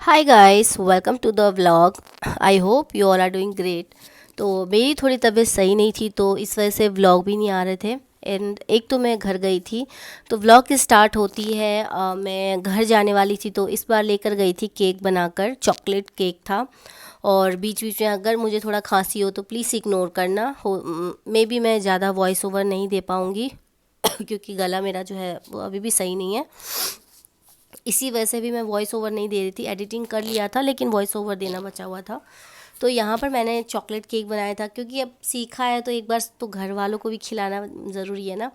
Hi guys, welcome to the vlog. I hope you all are doing great. तो मेरी थोड़ी तबीयत सही नहीं थी, तो इस वजह से व्लॉग भी नहीं आ रहे थे। एंड एक तो मैं घर गई थी, तो व्लॉग की स्टार्ट होती है मैं घर जाने वाली थी, तो इस बार लेकर गई थी केक बनाकर। चॉकलेट केक था। और बीच बीच में अगर मुझे थोड़ा खांसी हो तो प्लीज़ इग्नोर करना हो। मे बी मैं ज़्यादा वॉइस ओवर नहीं दे पाऊँगी क्योंकि गला मेरा जो है वो अभी भी सही नहीं है। इसी वजह से भी मैं वॉइस ओवर नहीं दे रही थी। एडिटिंग कर लिया था लेकिन वॉइस ओवर देना बचा हुआ था। तो यहाँ पर मैंने चॉकलेट केक बनाया था, क्योंकि अब सीखा है तो एक बार तो घर वालों को भी खिलाना ज़रूरी है ना।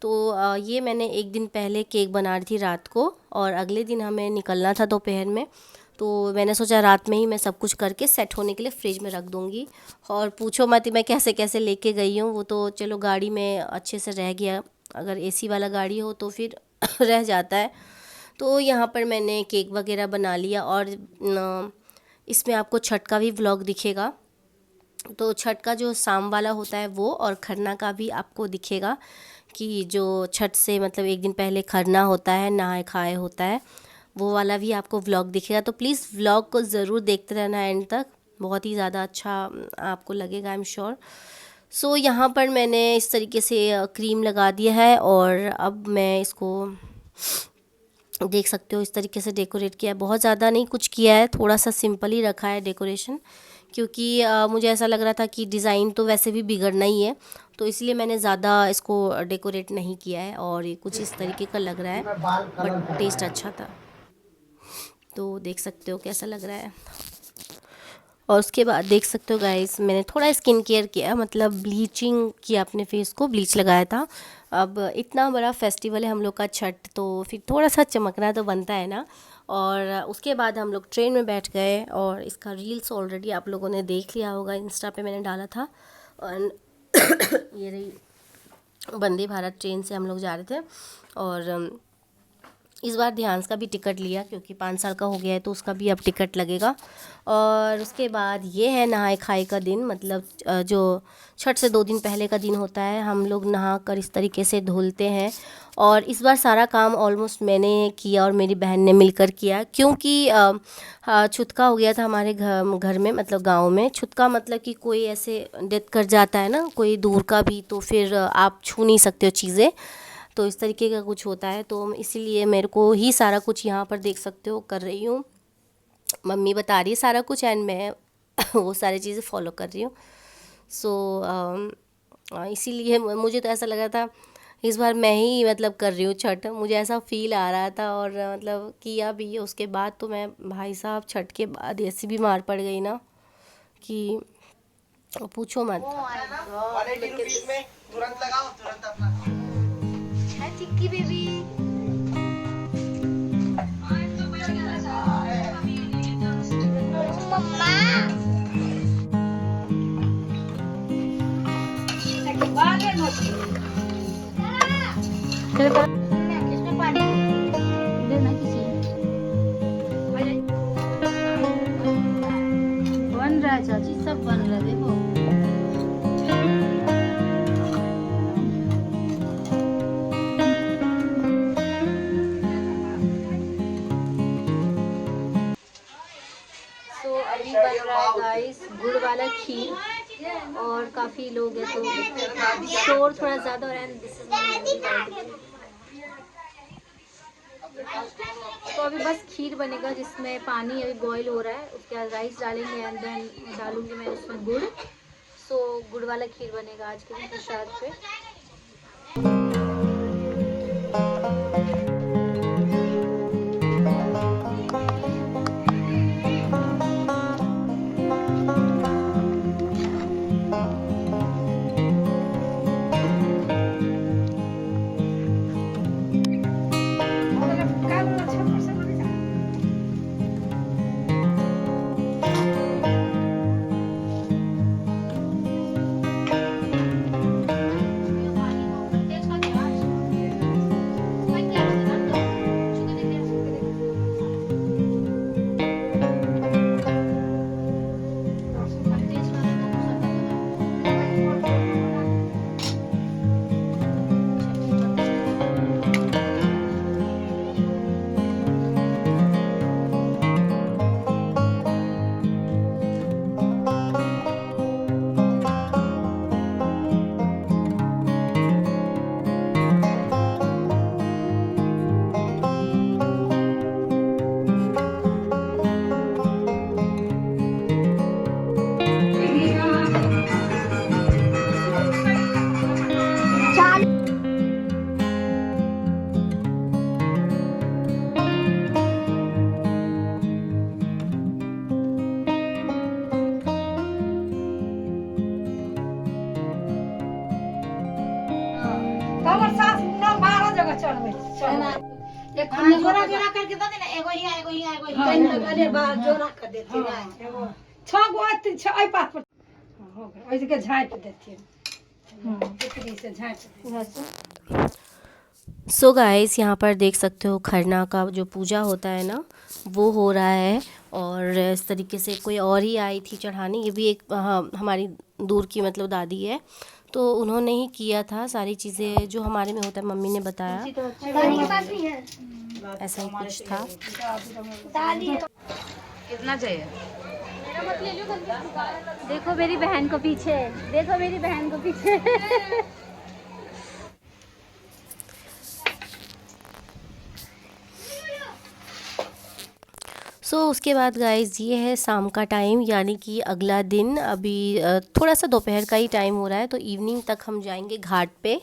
तो ये मैंने एक दिन पहले केक बना रही थी रात को, और अगले दिन हमें निकलना था दोपहर में। तो मैंने सोचा रात में ही मैं सब कुछ करके सेट होने के लिए फ्रिज में रख दूँगी। और पूछो मत मैं कैसे कैसे लेके गई हूँ, वो तो चलो गाड़ी में अच्छे से रह गया। अगर एसी वाला गाड़ी हो तो फिर रह जाता है। तो यहाँ पर मैंने केक वगैरह बना लिया, और इसमें आपको छठ का भी व्लॉग दिखेगा। तो छठ का जो शाम वाला होता है वो, और खरना का भी आपको दिखेगा कि जो छठ से मतलब एक दिन पहले खरना होता है, नहाए खाए होता है, वो वाला भी आपको व्लॉग दिखेगा। तो प्लीज़ व्लॉग को ज़रूर देखते रहना एंड तक, बहुत ही ज़्यादा अच्छा आपको लगेगा, आई एम श्योर। सो यहाँ पर मैंने इस तरीके से क्रीम लगा दिया है, और अब मैं इसको देख सकते हो इस तरीके से डेकोरेट किया है। बहुत ज़्यादा नहीं कुछ किया है, थोड़ा सा सिंपल ही रखा है डेकोरेशन, क्योंकि मुझे ऐसा लग रहा था कि डिज़ाइन तो वैसे भी बिगड़ना ही है, तो इसलिए मैंने ज़्यादा इसको डेकोरेट नहीं किया है। और ये कुछ इस तरीके का लग रहा है, बट टेस्ट अच्छा था। तो देख सकते हो कैसा लग रहा है। और उसके बाद देख सकते हो गाइस, मैंने थोड़ा स्किन केयर किया, मतलब ब्लीचिंग किया, अपने फेस को ब्लीच लगाया था। अब इतना बड़ा फेस्टिवल है हम लोग का छठ, तो फिर थोड़ा सा चमकना तो बनता है ना। और उसके बाद हम लोग ट्रेन में बैठ गए, और इसका रील्स ऑलरेडी आप लोगों ने देख लिया होगा, इंस्टा पे मैंने डाला था। और ये रही वंदे भारत ट्रेन से हम लोग जा रहे थे। और इस बार ध्यान का भी टिकट लिया, क्योंकि 5 साल का हो गया है तो उसका भी अब टिकट लगेगा। और उसके बाद ये है नहाए खाए का दिन, मतलब जो छठ से 2 दिन पहले का दिन होता है, हम लोग नहा कर इस तरीके से धुलते हैं। और इस बार सारा काम ऑलमोस्ट मैंने किया और मेरी बहन ने मिलकर किया, क्योंकि छुतका हो गया था हमारे घर में, मतलब गांव में। छुतका मतलब कि कोई ऐसे डेथ कर जाता है ना, कोई दूर का भी, तो फिर आप छू नहीं सकते हो चीज़ें। तो इस तरीके का कुछ होता है, तो इसीलिए मेरे को ही सारा कुछ यहाँ पर देख सकते हो कर रही हूँ। मम्मी बता रही है सारा कुछ, एंड मैं वो सारी चीज़ें फॉलो कर रही हूँ। सो इसीलिए मुझे तो ऐसा लगा था इस बार मैं ही मतलब कर रही हूँ छठ, मुझे ऐसा फील आ रहा था। और मतलब किया भी। उसके बाद तो मैं भाई साहब छठ के बाद ऐसी बीमार पड़ गई ना कि पूछो मत। चिक्की बेबी मम्मा इसमें पानी देना किसी बन रहा है चाची, सब बन रहा है देखो। तो अभी बन रहा है गाइस गुड़ वाला खीर, और काफ़ी लोग हैं तो शोर थोड़ा ज़्यादा हो रहा है। दिस इज तो अभी बस खीर बनेगा, जिसमें पानी अभी बॉईल हो रहा है, उसके बाद राइस डालेंगे, एंड देन डालूंगी मैं उसमें गुड़। सो गुड़ वाला खीर बनेगा आज के दिन प्रसाद पे। जोड़ा जोड़ा करके दे देना, एगो ही एगो ही एगो ही कहीं लगले बा जोड़ा कर देती ना एगो 6 गो 6 आई पास पर हो गया ओइ के झाँप देती इतनी से झाँप सो गाइस यहाँ पर देख सकते हो खरना का जो पूजा होता है ना वो हो रहा है। और इस तरीके से कोई और ही आई थी चढ़ाने, ये भी एक हमारी दूर की मतलब दादी है, तो उन्होंने ही किया था सारी चीज़ें जो हमारे में होता है, मम्मी ने बताया ऐसा ही कुछ था। कितना चाहिए? देखो मेरी बहन को पीछे, देखो मेरी बहन को पीछे। उसके बाद गाइस ये है शाम का टाइम, यानी कि अगला दिन। अभी थोड़ा सा दोपहर का ही टाइम हो रहा है, तो इवनिंग तक हम जाएंगे घाट पे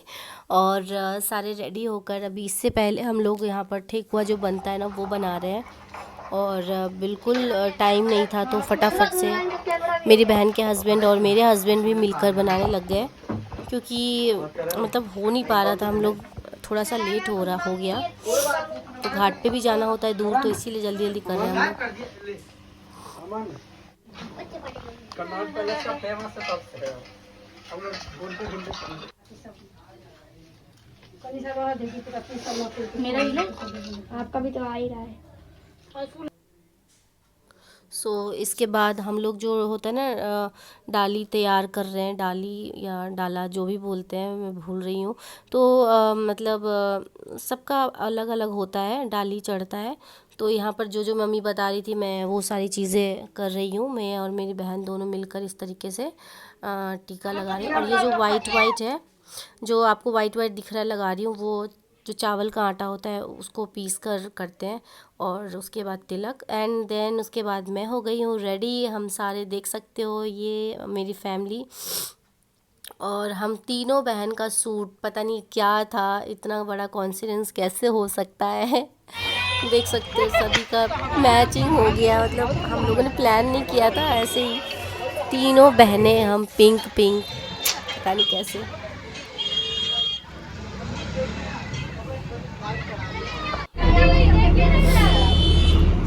और सारे रेडी होकर। अभी इससे पहले हम लोग यहाँ पर ठेकुआ जो बनता है ना वो बना रहे हैं, और बिल्कुल टाइम नहीं था तो फटाफट से मेरी बहन के हस्बैंड और मेरे हस्बैंड भी मिलकर बनाने लग गए, क्योंकि मतलब हो नहीं पा रहा था, हम लोग थोड़ा सा लेट हो गया। तो घाट पे भी जाना होता है दूर, तो इसीलिए जल्दी जल्दी कर रहे हैं हम लोग। मेरा भी आपका भी तो आ ही रहा है। इसके बाद हम लोग जो होता है ना डाली तैयार कर रहे हैं, डाली या डाला जो भी बोलते हैं, मैं भूल रही हूँ। तो मतलब सबका अलग अलग होता है, डाली चढ़ता है। तो यहाँ पर जो जो मम्मी बता रही थी मैं वो सारी चीज़ें कर रही हूँ। मैं और मेरी बहन दोनों मिलकर इस तरीके से टीका लगा रही हूँ। और ये जो वाइट वाइट है, जो आपको वाइट वाइट दिख रहा है लगा रही हूँ, वो जो चावल का आटा होता है उसको पीस कर करते हैं। और उसके बाद तिलक, एंड देन उसके बाद मैं हो गई हूँ रेडी। हम सारे देख सकते हो, ये मेरी फैमिली, और हम तीनों बहन का सूट, पता नहीं क्या था, इतना बड़ा कॉन्फिडेंस कैसे हो सकता है। देख सकते हो सभी का मैचिंग हो गया, मतलब हम लोगों ने प्लान नहीं किया था, ऐसे ही तीनों बहनें हम पिंक पिंक, पता नहीं कैसे।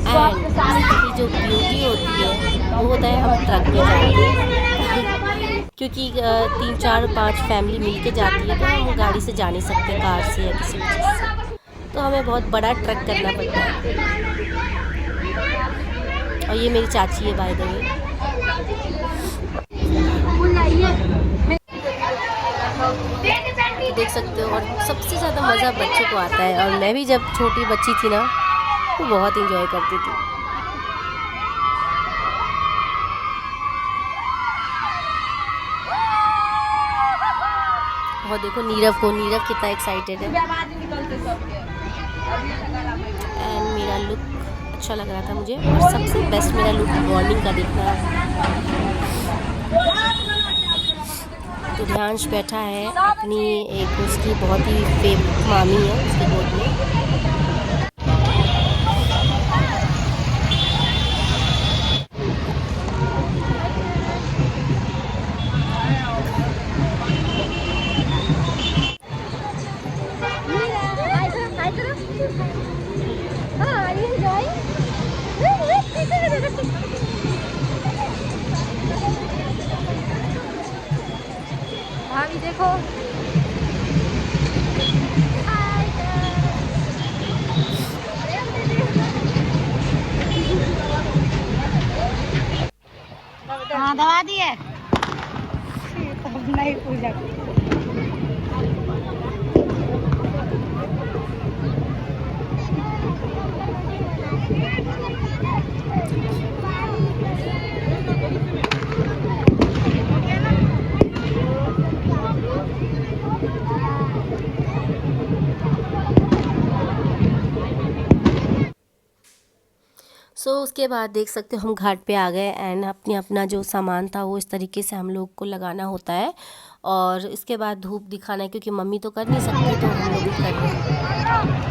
एंड इसकी जो ब्यूटी होती है वो होता है हम ट्रक में जाते हैं, क्योंकि 3 4 5 फैमिली मिलके जाती है, तो हम गाड़ी से जा नहीं सकते, कार से या किसी भी चीज़ से, तो हमें बहुत बड़ा ट्रक करना पड़ता है। और ये मेरी चाची है बाय द वे। देख सकते हो, और सबसे ज़्यादा मज़ा बच्चों को आता है, और मैं भी जब छोटी बच्ची थी ना तो बहुत इंजॉय करती थी। और देखो नीरव कितना एक्साइटेड है। एंड मेरा लुक अच्छा लग रहा था मुझे, और सबसे बेस्ट मेरा लुक मॉर्निंग का दिखना है। तो ध्यांश बैठा है अपनी एक उसकी बहुत ही फेवरेट मामी है उसके गोद में। भाभी देखो, हाँ दवा दिए तब नहीं पूजा। उसके बाद देख सकते हो हम घाट पे आ गए, एंड अपना जो सामान था वो इस तरीके से हम लोग को लगाना होता है। और इसके बाद धूप दिखाना है, क्योंकि मम्मी तो कर नहीं सकती, तो हम लोग भी कर रहे हैं।